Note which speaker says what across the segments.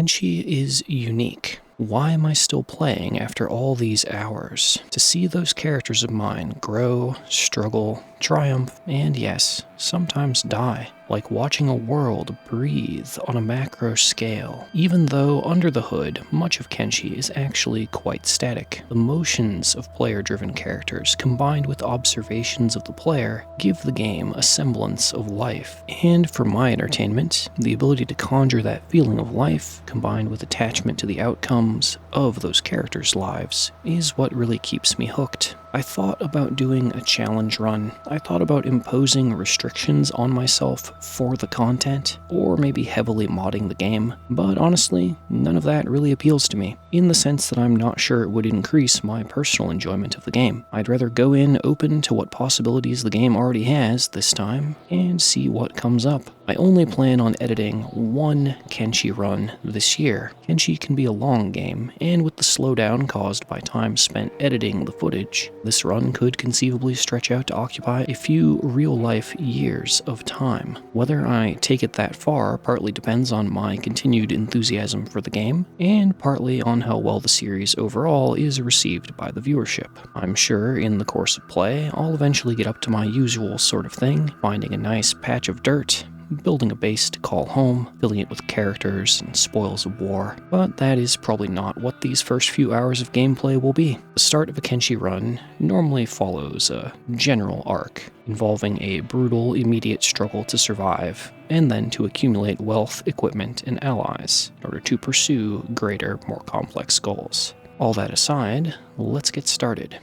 Speaker 1: Kenshi is unique. Why am I still playing after all these hours? To see those characters of mine grow, struggle, triumph, and yes, sometimes die. Like watching a world breathe on a macro scale. Even though under the hood, much of Kenshi is actually quite static. The motions of player-driven characters combined with observations of the player give the game a semblance of life. And for my entertainment, the ability to conjure that feeling of life combined with attachment to the outcomes of those characters' lives is what really keeps me hooked. I thought about doing a challenge run. I thought about imposing restrictions on myself for the content, or maybe heavily modding the game, but honestly, none of that really appeals to me, in the sense that I'm not sure it would increase my personal enjoyment of the game. I'd rather go in open to what possibilities the game already has this time, and see what comes up. I only plan on editing one Kenshi run this year. Kenshi can be a long game, and with the slowdown caused by time spent editing the footage, this run could conceivably stretch out to occupy a few real-life years of time. Whether I take it that far partly depends on my continued enthusiasm for the game, and partly on how well the series overall is received by the viewership. I'm sure in the course of play, I'll eventually get up to my usual sort of thing, finding a nice patch of dirt, building a base to call home, filling it with characters and spoils of war, but that is probably not what these first few hours of gameplay will be. The start of a Kenshi run normally follows a general arc, involving a brutal, immediate struggle to survive, and then to accumulate wealth, equipment, and allies, in order to pursue greater, more complex goals. All that aside, let's get started.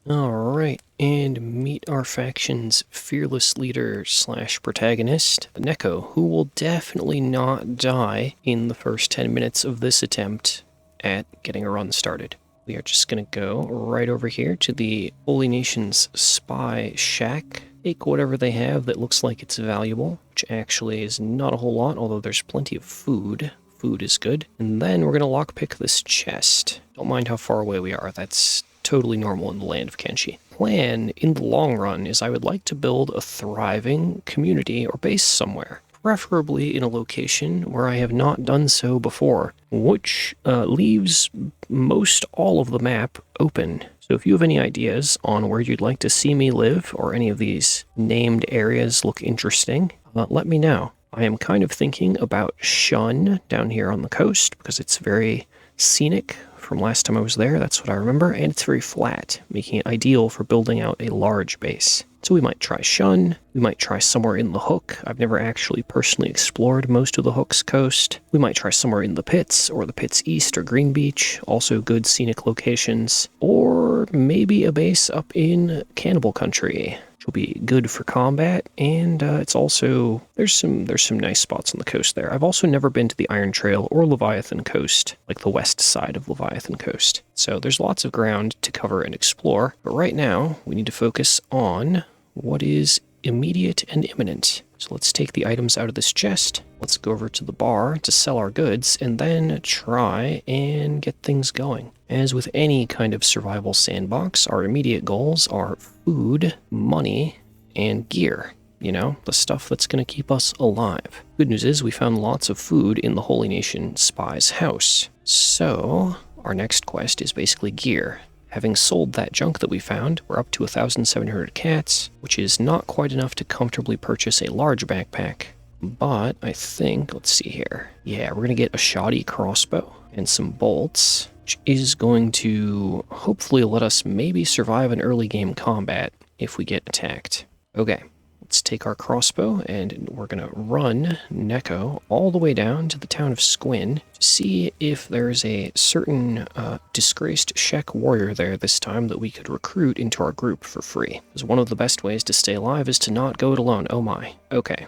Speaker 1: Alright, and meet our faction's fearless leader / protagonist, Neko, who will definitely not die in the first 10 minutes of this attempt at getting a run started. We are just going to go right over here to the Holy Nation's spy shack, take whatever they have that looks like it's valuable, which actually is not a whole lot, although there's plenty of food. Food is good. And then we're going to lockpick this chest. Don't mind how far away we are, that's totally normal in the land of Kenshi. Plan in the long run is I would like to build a thriving community or base somewhere, preferably in a location where I have not done so before, which leaves most all of the map open. So if you have any ideas on where you'd like to see me live, or any of these named areas look interesting, let me know. I am kind of thinking about Shun down here on the coast, because it's very scenic. From last time I was there, that's what I remember, and it's very flat, making it ideal for building out a large base. So we might try Shun, we might try somewhere in the Hook. I've never actually personally explored most of the Hook's coast. We might try somewhere in the Pits, or the Pits East or Green Beach, also good scenic locations. Or maybe a base up in Cannibal Country, which will be good for combat, and it's also, there's some nice spots on the coast there. I've also never been to the Iron Trail or Leviathan Coast, like the west side of Leviathan Coast. So there's lots of ground to cover and explore, but right now we need to focus on what is immediate and imminent. So let's take the items out of this chest, let's go over to the bar to sell our goods, and then try and get things going. As with any kind of survival sandbox, our immediate goals are food, money, and gear. You know, the stuff that's going to keep us alive. Good news is we found lots of food in the Holy Nation spy's house. So our next quest is basically gear. Having sold that junk that we found, we're up to 1,700 cats, which is not quite enough to comfortably purchase a large backpack. But I think, let's see here. Yeah, we're going to get a shoddy crossbow and some bolts, which is going to hopefully let us maybe survive an early game combat if we get attacked. Okay. Let's take our crossbow, and we're going to run Neko all the way down to the town of Squin to see if there's a certain disgraced Shek warrior there this time that we could recruit into our group for free. Because one of the best ways to stay alive is to not go it alone. Oh my. Okay.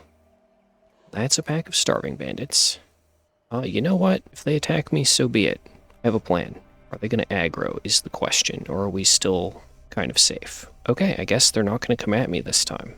Speaker 1: That's a pack of starving bandits. You know what? If they attack me, so be it. I have a plan. Are they going to aggro is the question, or are we still kind of safe? Okay, I guess they're not going to come at me this time.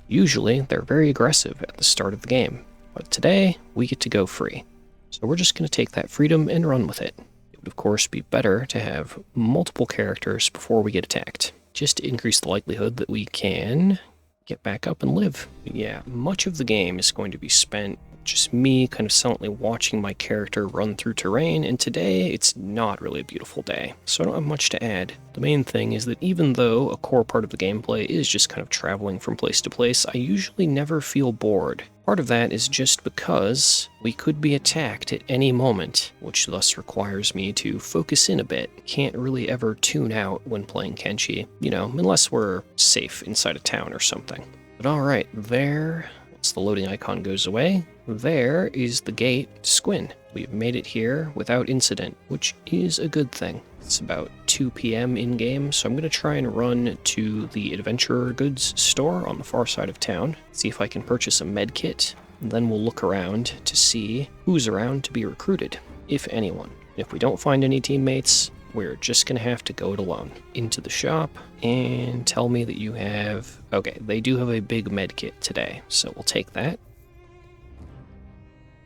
Speaker 1: Usually, they're very aggressive at the start of the game, but today, we get to go free. So we're just going to take that freedom and run with it. It would of course be better to have multiple characters before we get attacked, just to increase the likelihood that we can get back up and live. Yeah, much of the game is going to be spent just me kind of silently watching my character run through terrain, and today it's not really a beautiful day, so I don't have much to add. The main thing is that even though a core part of the gameplay is just kind of traveling from place to place, I usually never feel bored. Part of that is just because we could be attacked at any moment, which thus requires me to focus in a bit. Can't really ever tune out when playing Kenshi, unless we're safe inside a town or something. But alright, there, once the loading icon goes away, there is the gate to Squin. We've made it here without incident, which is a good thing. It's about 2 p.m. in-game, so I'm going to try and run to the Adventurer Goods store on the far side of town, see if I can purchase a med kit, and then we'll look around to see who's around to be recruited, if anyone. If we don't find any teammates, we're just going to have to go it alone. Into the shop, and tell me that you have... Okay, they do have a big med kit today, so we'll take that.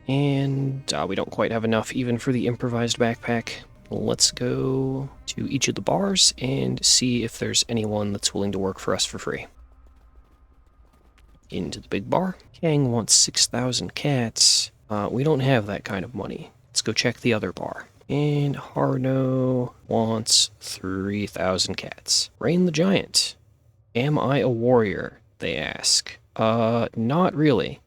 Speaker 1: And we don't quite have enough even for the improvised backpack. Let's go to each of the bars and see if there's anyone that's willing to work for us for free. Into the big bar. Kang wants 6,000 cats. We don't have that kind of money. Let's go check the other bar. And Harno wants 3,000 cats. Rain the Giant. Am I a warrior? They ask. Not really. ...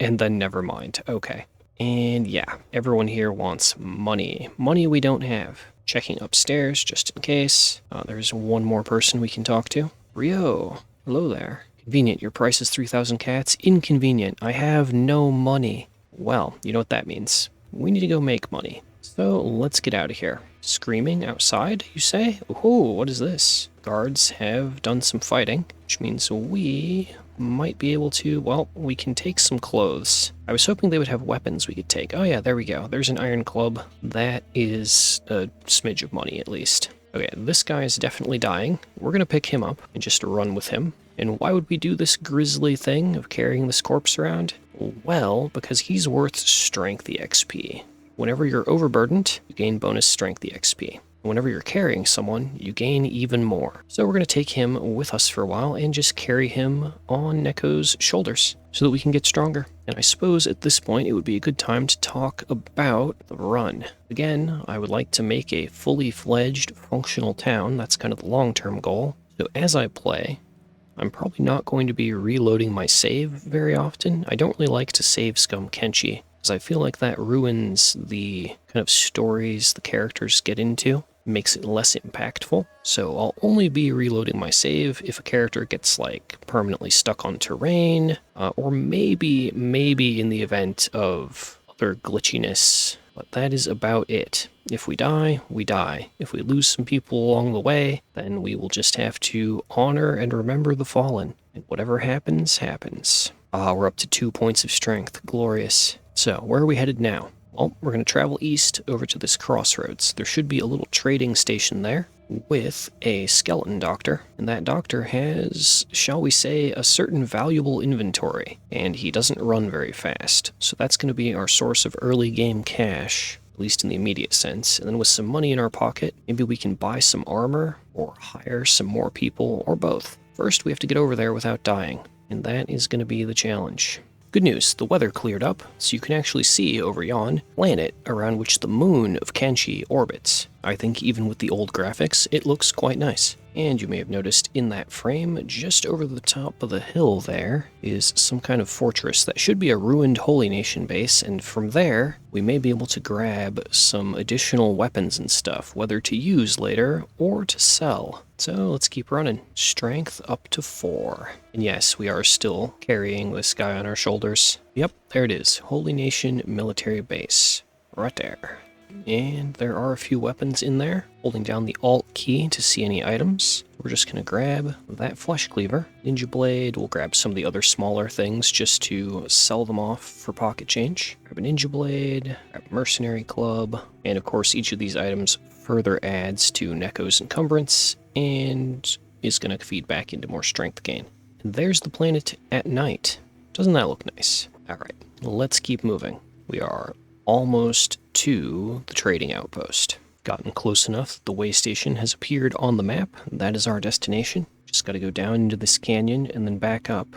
Speaker 1: and then never mind. Okay. And yeah, everyone here wants money. Money we don't have. Checking upstairs just in case. There's one more person we can talk to. Rio. Hello there. Convenient, your price is 3,000 cats. Inconvenient, I have no money. Well, you know what that means. We need to go make money. So let's get out of here. Screaming outside, you say? Ooh, what is this? Guards have done some fighting, which means we might be able to, well, we can take some clothes. I was hoping they would have weapons we could take. Oh yeah, there we go. There's an iron club. That is a smidge of money, at least. Okay, this guy is definitely dying. We're gonna pick him up and just run with him. And why would we do this grisly thing of carrying this corpse around? Well, because he's worth strength EXP. Whenever you're overburdened, you gain bonus strength EXP. Whenever you're carrying someone, you gain even more. So we're going to take him with us for a while and just carry him on Neko's shoulders so that we can get stronger. And I suppose at this point it would be a good time to talk about the run. Again, I would like to make a fully fledged functional town. That's kind of the long-term goal. So as I play, I'm probably not going to be reloading my save very often. I don't really like to save scum Kenshi, because I feel like that ruins the kind of stories the characters get into, makes it less impactful. So I'll only be reloading my save if a character gets like permanently stuck on terrain, or maybe in the event of other glitchiness, but that is about it. If we die, we die. If we lose some people along the way, then we will just have to honor and remember the fallen. And whatever happens, happens. We're up to 2 points of strength. Glorious. So, where are we headed now? Well, we're going to travel east over to this crossroads. There should be a little trading station there with a skeleton doctor, and that doctor has, shall we say, a certain valuable inventory, and he doesn't run very fast. So that's going to be our source of early game cash, at least in the immediate sense. And then with some money in our pocket, maybe we can buy some armor or hire some more people, or both. First, we have to get over there without dying, and that is going to be the challenge. Good news, the weather cleared up, so you can actually see over yon planet around which the moon of Kenshi orbits. I think even with the old graphics, it looks quite nice. And you may have noticed in that frame, just over the top of the hill there, is some kind of fortress that should be a ruined Holy Nation base, and from there, we may be able to grab some additional weapons and stuff, whether to use later or to sell. So let's keep running. Strength up to 4. And yes, we are still carrying this guy on our shoulders. Yep, there it is. Holy Nation military base. Right there. And there are a few weapons in there. Holding down the Alt key to see any items. We're just going to grab that flesh cleaver. Ninja blade. We'll grab some of the other smaller things just to sell them off for pocket change. Grab a ninja blade. Grab a mercenary club. And of course each of these items further adds to Neko's encumbrance and is going to feed back into more strength gain. And there's the planet at night. Doesn't that look nice? Alright, let's keep moving. We are almost to the trading outpost. Gotten close enough, the way station has appeared on the map. That is our destination. Just gotta go down into this canyon and then back up.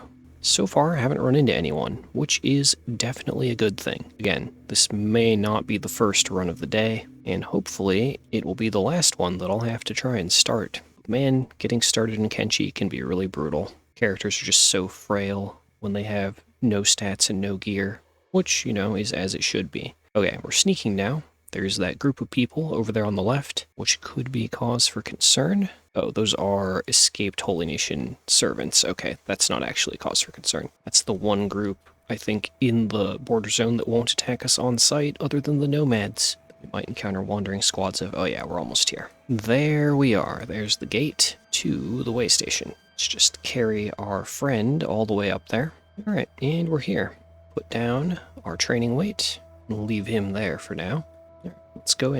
Speaker 1: So far, I haven't run into anyone, which is definitely a good thing. Again, this may not be the first run of the day, and hopefully it will be the last one that I'll have to try and start. Man, getting started in Kenshi can be really brutal. Characters are just so frail when they have no stats and no gear, which, you know, is as it should be. Okay, we're sneaking now. There's that group of people over there on the left, which could be cause for concern. Oh, those are escaped Holy Nation servants. Okay, that's not actually a cause for concern. That's the one group, I think, in the border zone that won't attack us on sight other than the nomads. We might encounter wandering squads of... Oh yeah, we're almost here. There we are. There's the gate to the way station. Let's just carry our friend all the way up there. All right, and we're here. Put down our training weight and leave him there for now. Let's go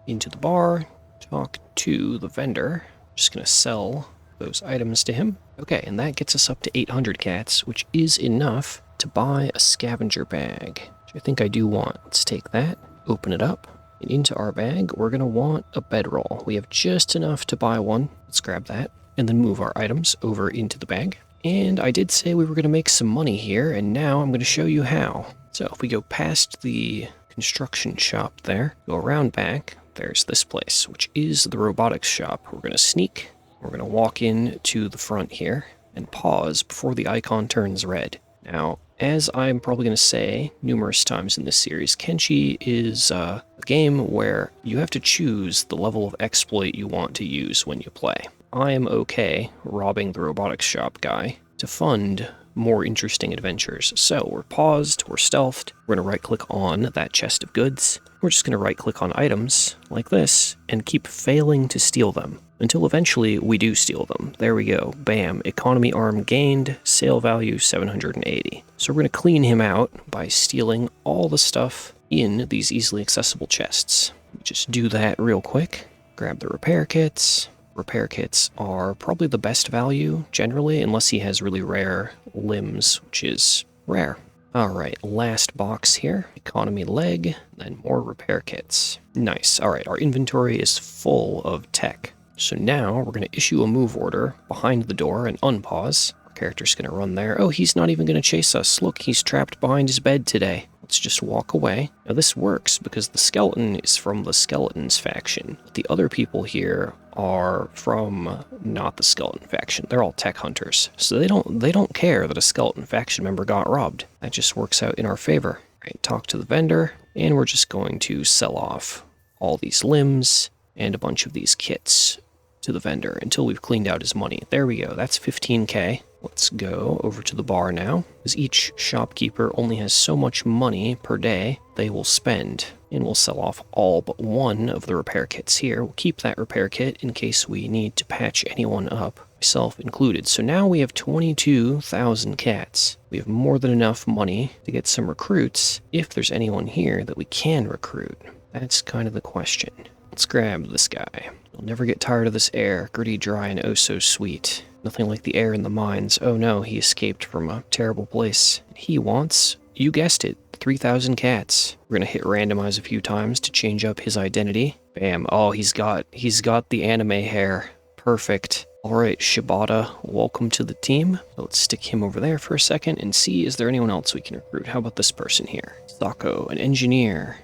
Speaker 1: into the bar, talk to the vendor. Just gonna sell those items to him. Okay, and that gets us up to 800 cats, which is enough to buy a scavenger bag, which I think I do want. Let's take that, open it up, and into our bag, we're gonna want a bedroll. We have just enough to buy one. Let's grab that, and then move our items over into the bag. And I did say we were gonna make some money here, and now I'm gonna show you how. So if we go past the construction shop there, go around back, there's this place, which is the robotics shop. We're going to sneak, we're going to walk in to the front here, and pause before the icon turns red. Now, as I'm probably going to say numerous times in this series, Kenshi is a game where you have to choose the level of exploit you want to use when you play. I am okay robbing the robotics shop guy to fund more interesting adventures. So we're paused, we're stealthed, we're going to right click on that chest of goods. We're just going to right click on items like this and keep failing to steal them until eventually we do steal them. There we go. Bam. Economy arm gained, sale value 780. So we're going to clean him out by stealing all the stuff in these easily accessible chests. Just do that real quick. Grab the repair kits. Repair kits are probably the best value, generally, unless he has really rare limbs, which is rare. Alright, last box here. Economy leg, then more repair kits. Nice. Alright, our inventory is full of tech. So now we're going to issue a move order behind the door and unpause. Our character's going to run there. Oh, he's not even going to chase us. Look, he's trapped behind his bed today. Let's just walk away. Now this works because the skeleton is from the Skeletons faction. The other people here are from not the Skeleton faction. They're all tech hunters. So they don't care that a Skeleton faction member got robbed. That just works out in our favor. Right, talk to the vendor, and we're just going to sell off all these limbs and a bunch of these kits to the vendor until we've cleaned out his money. There we go. That's 15k. Let's go over to the bar now, because each shopkeeper only has so much money per day they will spend, and we'll sell off all but one of the repair kits here. We'll keep that repair kit in case we need to patch anyone up, myself included. So now we have 22,000 cats. We have more than enough money to get some recruits if there's anyone here that we can recruit. That's kind of the question. Let's grab this guy. You'll never get tired of this air, gritty, dry, and oh so sweet. Nothing like the air in the mines. Oh no, he escaped from a terrible place. He wants, you guessed it, 3,000 cats. We're gonna hit randomize a few times to change up his identity. Bam. Oh, he's got the anime hair. Perfect. Alright, Shibata, welcome to the team. Let's stick him over there for a second and see, is there anyone else we can recruit? How about this person here? Sako, an engineer.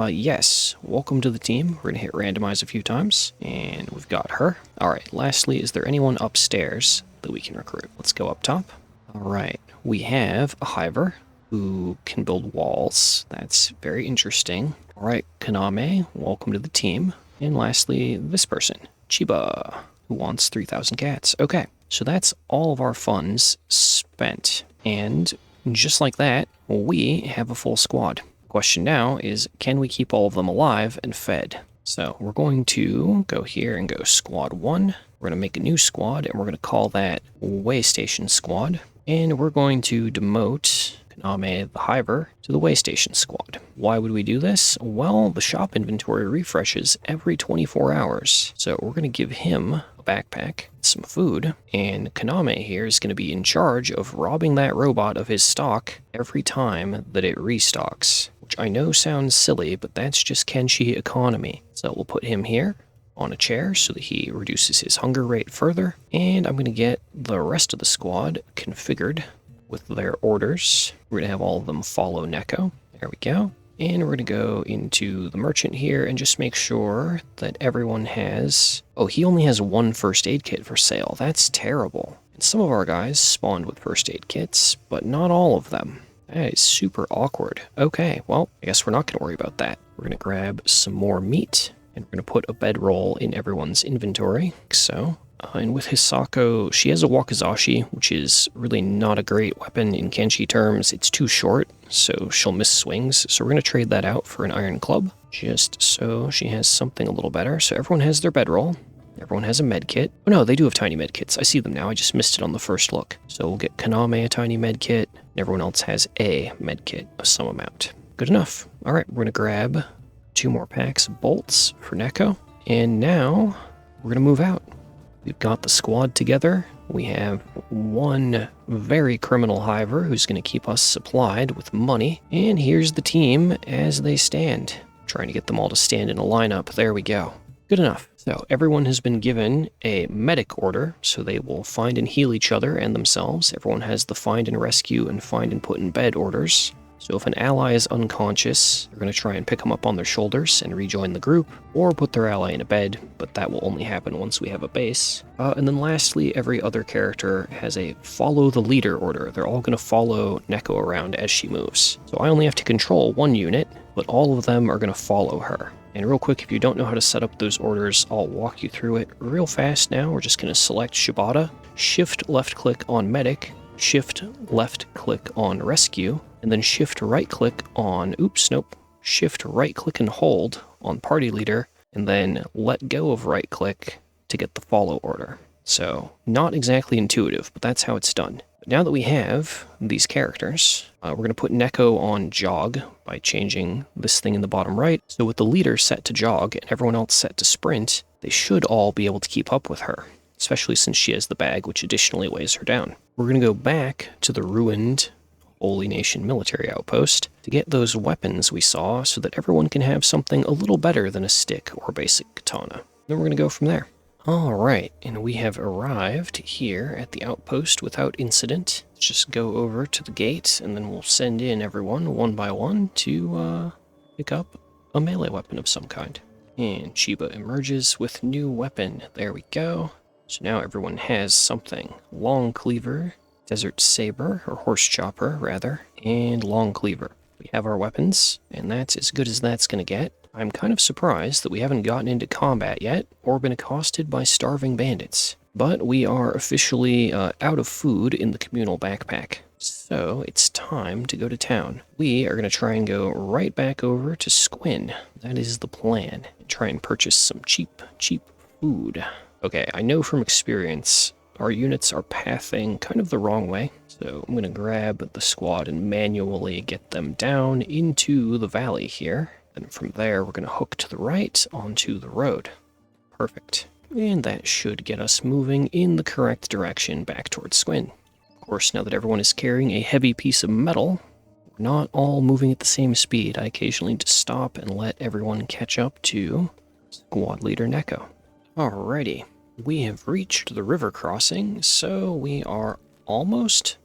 Speaker 1: Yes, welcome to the team. We're gonna hit randomize a few times, and we've got her. Alright, lastly, is there anyone upstairs that we can recruit? Let's go up top. Alright, we have a hiver who can build walls. That's very interesting. Alright, Kaname, welcome to the team. And lastly, this person, Chiba, who wants 3,000 cats. Okay, so that's all of our funds spent. And just like that, we have a full squad. Question now is, can we keep all of them alive and fed? So we're going to go here and go squad 1. We're going to make a new squad, and we're going to call that Way Station Squad. And we're going to demote Kaname the Hiver to the Way Station Squad. Why would we do this? Well, the shop inventory refreshes every 24 hours. So we're going to give him a backpack, some food, and Kaname here is going to be in charge of robbing that robot of his stock every time that it restocks. Which I know sounds silly, but that's just Kenshi economy. So we'll put him here on a chair so that he reduces his hunger rate further. And I'm going to get the rest of the squad configured with their orders. We're going to have all of them follow Neko. There we go. And we're going to go into the merchant here and just make sure that everyone has... Oh, he only has one first aid kit for sale. That's terrible. And some of our guys spawned with first aid kits, but not all of them. That is super awkward. Okay, well, I guess we're not going to worry about that. We're going to grab some more meat, and we're going to put a bedroll in everyone's inventory, like so. And with Hisako, she has a wakizashi, which is really not a great weapon in Kenshi terms. It's too short, so she'll miss swings. So we're going to trade that out for an iron club, just so she has something a little better. So everyone has their bedroll. Everyone has a med kit. Oh no, they do have tiny med kits. I see them now. I just missed it on the first look. So we'll get Kaname a tiny med kit, and everyone else has a med kit of some amount. Good enough. All right, we're going to grab 2 more packs of bolts for Neko. And now we're going to move out. We've got the squad together. We have one very criminal hiver who's going to keep us supplied with money. And here's the team as they stand. Trying to get them all to stand in a lineup. There we go. Good enough. So everyone has been given a medic order, so they will find and heal each other and themselves. Everyone has the find and rescue and find and put in bed orders. So if an ally is unconscious, they're going to try and pick them up on their shoulders and rejoin the group, or put their ally in a bed, but that will only happen once we have a base. And then lastly, every other character has a follow the leader order. They're all going to follow Neko around as she moves. So I only have to control one unit, but all of them are going to follow her. And real quick, if you don't know how to set up those orders, I'll walk you through it real fast now. We're just going to select Shibata, shift left click on medic, shift left click on rescue, and then shift right click on, shift right click and hold on party leader, and then let go of right click to get the follow order. So not exactly intuitive, but that's how it's done. But now that we have these characters, we're going to put Neko on jog by changing this thing in the bottom right. So with the leader set to jog and everyone else set to sprint, they should all be able to keep up with her, especially since she has the bag, which additionally weighs her down. We're going to go back to the ruined Holy Nation military outpost to get those weapons we saw so that everyone can have something a little better than a stick or basic katana. Then we're going to go from there. Alright, and we have arrived here at the outpost without incident. Let's just go over to the gate, and then we'll send in everyone one by one to pick up a melee weapon of some kind. And Chiba emerges with new weapon. There we go. So now everyone has something. Long cleaver, desert saber, or horse chopper, rather, and long cleaver. We have our weapons, and that's as good as that's going to get. I'm kind of surprised that we haven't gotten into combat yet, or been accosted by starving bandits. But we are officially out of food in the communal backpack. So it's time to go to town. We are going to try and go right back over to Squin. That is the plan. And try and purchase some cheap food. Okay, I know from experience, our units are pathing kind of the wrong way. So I'm going to grab the squad and manually get them down into the valley here. And from there, we're going to hook to the right onto the road. Perfect. And that should get us moving in the correct direction back towards Squin. Of course, now that everyone is carrying a heavy piece of metal, we're not all moving at the same speed. I occasionally need to stop and let everyone catch up to squad leader Neko. Alrighty. We have reached the river crossing, so we are almost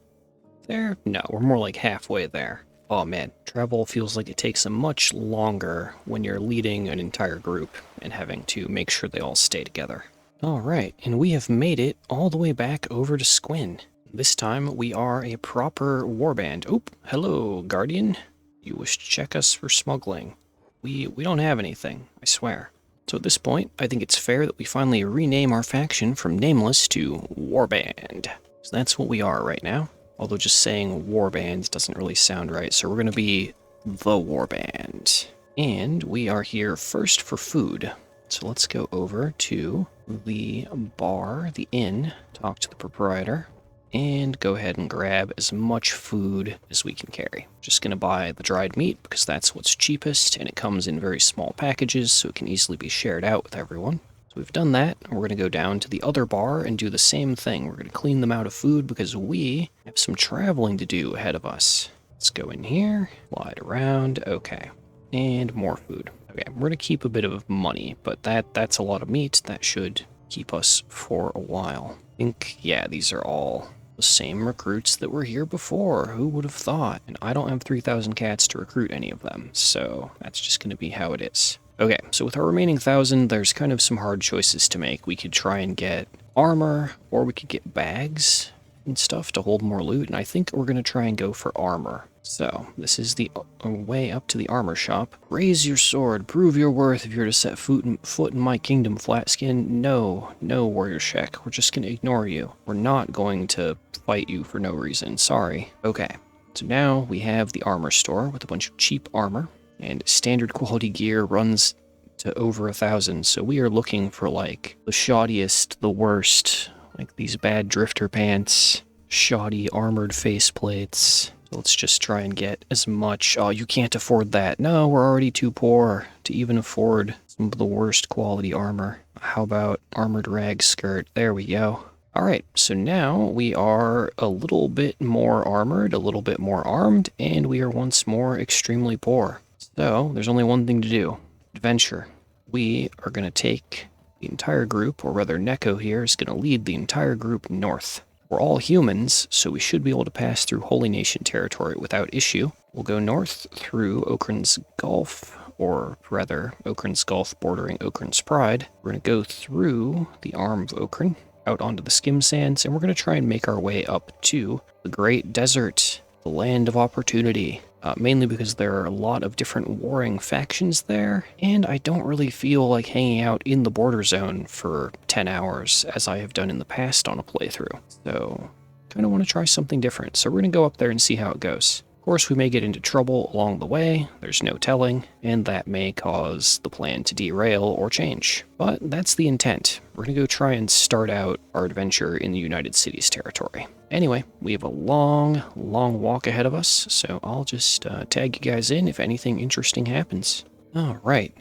Speaker 1: there? No, we're more like halfway there. Oh man, travel feels like it takes a much longer when you're leading an entire group and having to make sure they all stay together. Alright, and we have made it all the way back over to Squin. This time we are a proper warband. Oh, hello, Guardian. You wish to check us for smuggling. We don't have anything, I swear. So at this point, I think it's fair that we finally rename our faction from Nameless to Warband. So that's what we are right now. Although just saying warband doesn't really sound right, so we're going to be the warband. And we are here first for food. So let's go over to the bar, the inn, talk to the proprietor, and go ahead and grab as much food as we can carry. Just going to buy the dried meat because that's what's cheapest, and it comes in very small packages, so it can easily be shared out with everyone. We've done that, and we're going to go down to the other bar and do the same thing. We're going to clean them out of food because we have some traveling to do ahead of us. Let's go in here, slide around, okay. And more food. Okay, we're going to keep a bit of money, but that's a lot of meat. That should keep us for a while. I think, yeah, these are all The same recruits that were here before. Who would have thought? And I don't have 3,000 cats to recruit any of them, so that's just going to be how it is. Okay, so with our remaining 1,000, there's kind of some hard choices to make. We could try and get armor, or we could get bags and stuff to hold more loot, and I think we're going to try and go for armor. So, this is the way up to the armor shop. Raise your sword, prove your worth if you're to set foot in my kingdom, Flatskin. No, Warrior Shek, we're just going to ignore you. We're not going to fight you for no reason, sorry. Okay, so now we have the armor store with a bunch of cheap armor, and standard quality gear runs to over 1,000, so we are looking for like the shoddiest, the worst, like these bad drifter pants, shoddy armored faceplates. So let's just try and get as much. Oh, you can't afford that. No, we're already too poor to even afford some of the worst quality armor. How about armored rag skirt? There we go. Alright, so now we are a little bit more armored, a little bit more armed, and we are once more extremely poor. So, there's only one thing to do. Adventure. We are going to take the entire group, or rather Neko here is going to lead the entire group north. We're all humans, so we should be able to pass through Holy Nation territory without issue. We'll go north through Okran's Gulf, or rather, Okran's Gulf bordering Okran's Pride. We're going to go through the Arm of Okran, out onto the Skim Sands, and we're going to try and make our way up to the Great Desert, the Land of Opportunity. Mainly because there are a lot of different warring factions there, and I don't really feel like hanging out in the border zone for 10 hours, as I have done in the past on a playthrough. So, kind of want to try something different, so we're going to go up there and see how it goes. Of course, we may get into trouble along the way, there's no telling, and that may cause the plan to derail or change. But that's the intent. We're going to go try and start out our adventure in the United Cities territory. Anyway, we have a long walk ahead of us, so I'll just tag you guys in if anything interesting happens. Alright,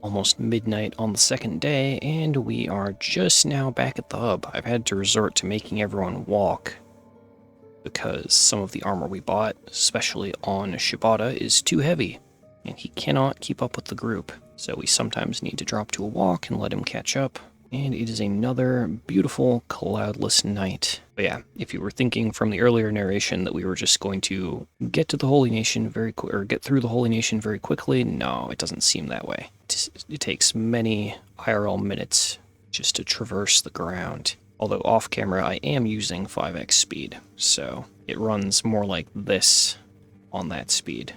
Speaker 1: almost midnight on the second day, and we are just now back at the hub. I've had to resort to making everyone walk, because some of the armor we bought, especially on Shibata, is too heavy, and he cannot keep up with the group, so we sometimes need to drop to a walk and let him catch up. And it is another beautiful, cloudless night. But yeah, if you were thinking from the earlier narration that we were just going to get to the Holy Nation get through the Holy Nation very quickly, no, it doesn't seem that way. It takes many IRL minutes just to traverse the ground. Although off camera, I am using 5x speed, so it runs more like this on that speed.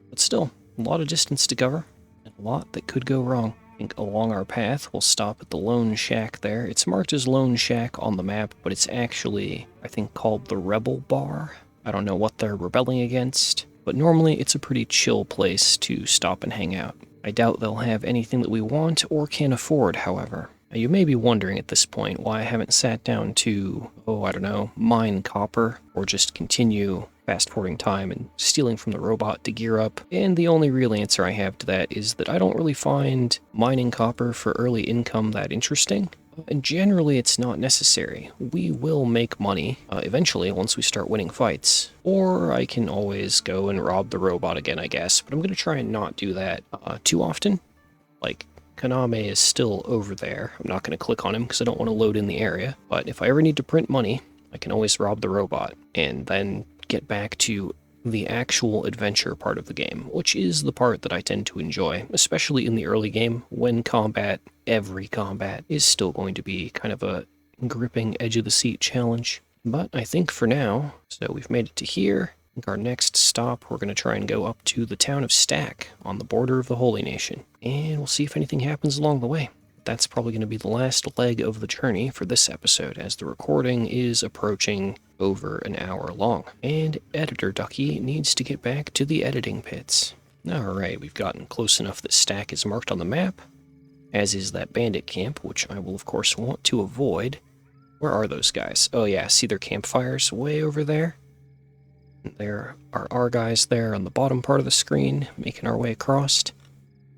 Speaker 1: But still, a lot of distance to cover, and a lot that could go wrong. I think along our path, we'll stop at the Lone Shack there. It's marked as Lone Shack on the map, but it's actually, I think, called the Rebel Bar. I don't know what they're rebelling against, but normally it's a pretty chill place to stop and hang out. I doubt they'll have anything that we want or can afford, however. Now, you may be wondering at this point why I haven't sat down to, I don't know, mine copper, or just continue fast-forwarding time and stealing from the robot to gear up, and the only real answer I have to that is that I don't really find mining copper for early income that interesting, and generally it's not necessary. We will make money eventually once we start winning fights, or I can always go and rob the robot again, I guess, but I'm going to try and not do that too often. Like, Kaname is still over there. I'm not going to click on him because I don't want to load in the area, but if I ever need to print money, I can always rob the robot, and then get back to the actual adventure part of the game, which is the part that I tend to enjoy, especially in the early game, when every combat, is still going to be kind of a gripping edge-of-the-seat challenge. But I think for now, so we've made it to here. I think our next stop, we're going to try and go up to the town of Stack, on the border of the Holy Nation, and we'll see if anything happens along the way. That's probably going to be the last leg of the journey for this episode, as the recording is approaching over an hour long. And Editor Ducky needs to get back to the editing pits. Alright, we've gotten close enough that Stack is marked on the map, as is that bandit camp, which I will of course want to avoid. Where are those guys? Oh yeah, see their campfires way over there? There are our guys there on the bottom part of the screen, making our way across.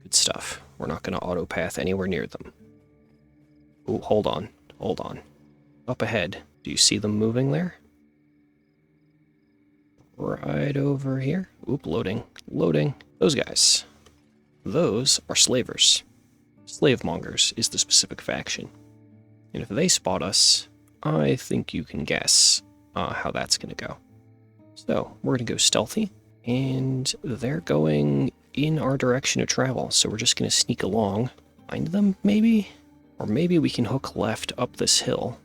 Speaker 1: Good stuff. We're not going to autopath anywhere near them. Ooh, hold on. Up ahead. Do you see them moving there? Right over here. Oop, loading. Those guys. Those are slavers. Slavemongers is the specific faction. And if they spot us, I think you can guess how that's going to go. So we're going to go stealthy, and they're going in our direction of travel, so we're just going to sneak along. Find them, maybe? Or maybe we can hook left up this hill.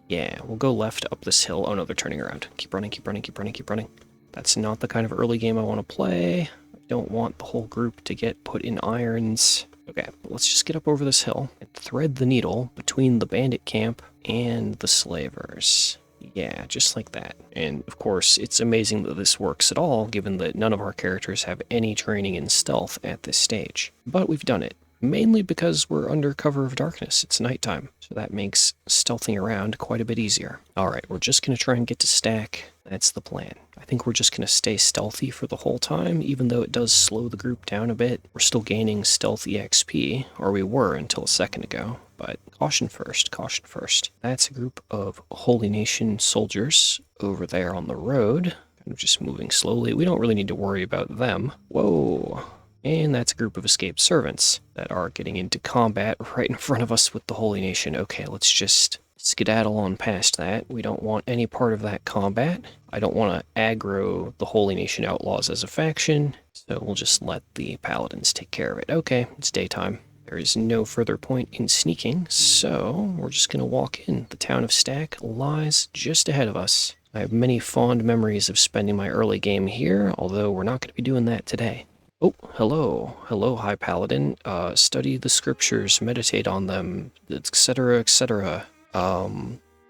Speaker 1: Yeah, we'll go left up this hill. Oh no, they're turning around. Keep running, keep running, keep running, keep running. That's not the kind of early game I want to play. I don't want the whole group to get put in irons. Okay, let's just get up over this hill and thread the needle between the bandit camp and the slavers. Yeah, just like that. And of course, it's amazing that this works at all, given that none of our characters have any training in stealth at this stage. But we've done it. Mainly because we're under cover of darkness. It's nighttime, so that makes stealthing around quite a bit easier. Alright, we're just going to try and get to stack. That's the plan. I think we're just going to stay stealthy for the whole time, even though it does slow the group down a bit. We're still gaining stealth EXP, or we were until a second ago. But caution first, caution first. That's a group of Holy Nation soldiers over there on the road. Kind of just moving slowly. We don't really need to worry about them. Whoa. And that's a group of escaped servants that are getting into combat right in front of us with the Holy Nation. Okay, let's just skedaddle on past that. We don't want any part of that combat. I don't want to aggro the Holy Nation outlaws as a faction, so we'll just let the paladins take care of it. Okay, it's daytime. There is no further point in sneaking, so we're just going to walk in. The town of Stack lies just ahead of us. I have many fond memories of spending my early game here, although we're not going to be doing that today. Oh, hello. Hello, High Paladin. Study the scriptures, meditate on them, etc., etc.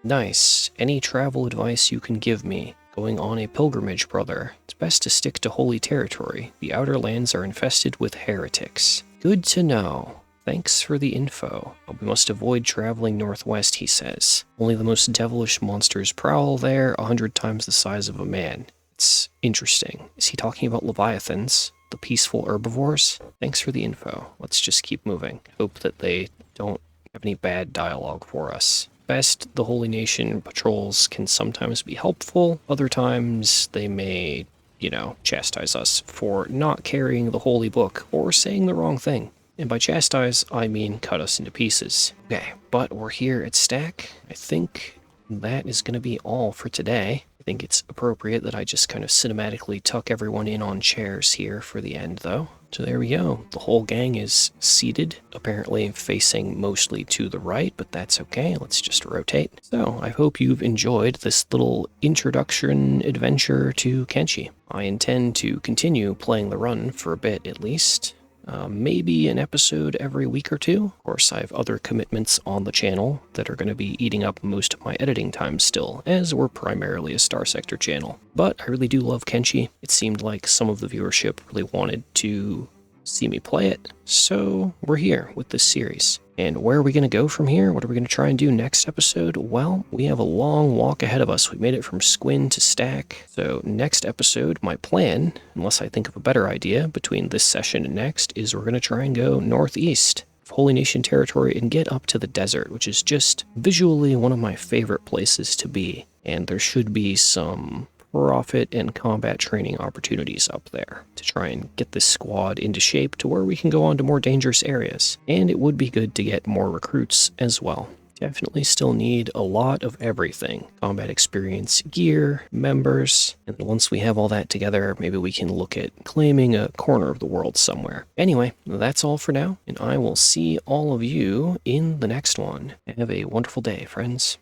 Speaker 1: Nice. Any travel advice you can give me? Going on a pilgrimage, brother. It's best to stick to holy territory. The outer lands are infested with heretics. Good to know. Thanks for the info. But we must avoid traveling northwest, he says. Only the most devilish monsters prowl there, 100 times the size of a man. It's interesting. Is he talking about leviathans? The peaceful herbivores? Thanks for the info. Let's just keep moving. Hope that they don't have any bad dialogue for us. Best, the Holy Nation patrols can sometimes be helpful. Other times, they may, chastise us for not carrying the holy book or saying the wrong thing. And by chastise, I mean cut us into pieces. Okay, but we're here at Stack. I think that is going to be all for today. I think it's appropriate that I just kind of cinematically tuck everyone in on chairs here for the end, though. So there we go. The whole gang is seated, apparently facing mostly to the right, but that's okay. Let's just rotate. So I hope you've enjoyed this little introduction adventure to Kenshi. I intend to continue playing the run for a bit at least. Maybe an episode every week or two. Of course, I have other commitments on the channel that are going to be eating up most of my editing time still, as we're primarily a Star Sector channel. But I really do love Kenshi. It seemed like some of the viewership really wanted to see me play it, so we're here with this series. And where are we going to go from here? What are we going to try and do next episode? Well, we have a long walk ahead of us. We made it from Squin to Stack. So next episode, my plan, unless I think of a better idea between this session and next, is we're going to try and go northeast of Holy Nation territory and get up to the desert, which is just visually one of my favorite places to be. And there should be some profit and combat training opportunities up there to try and get this squad into shape to where we can go on to more dangerous areas. And it would be good to get more recruits as well. Definitely still need a lot of everything. Combat experience, gear, members, and once we have all that together, maybe we can look at claiming a corner of the world somewhere. Anyway, that's all for now, and I will see all of you in the next one. Have a wonderful day, friends.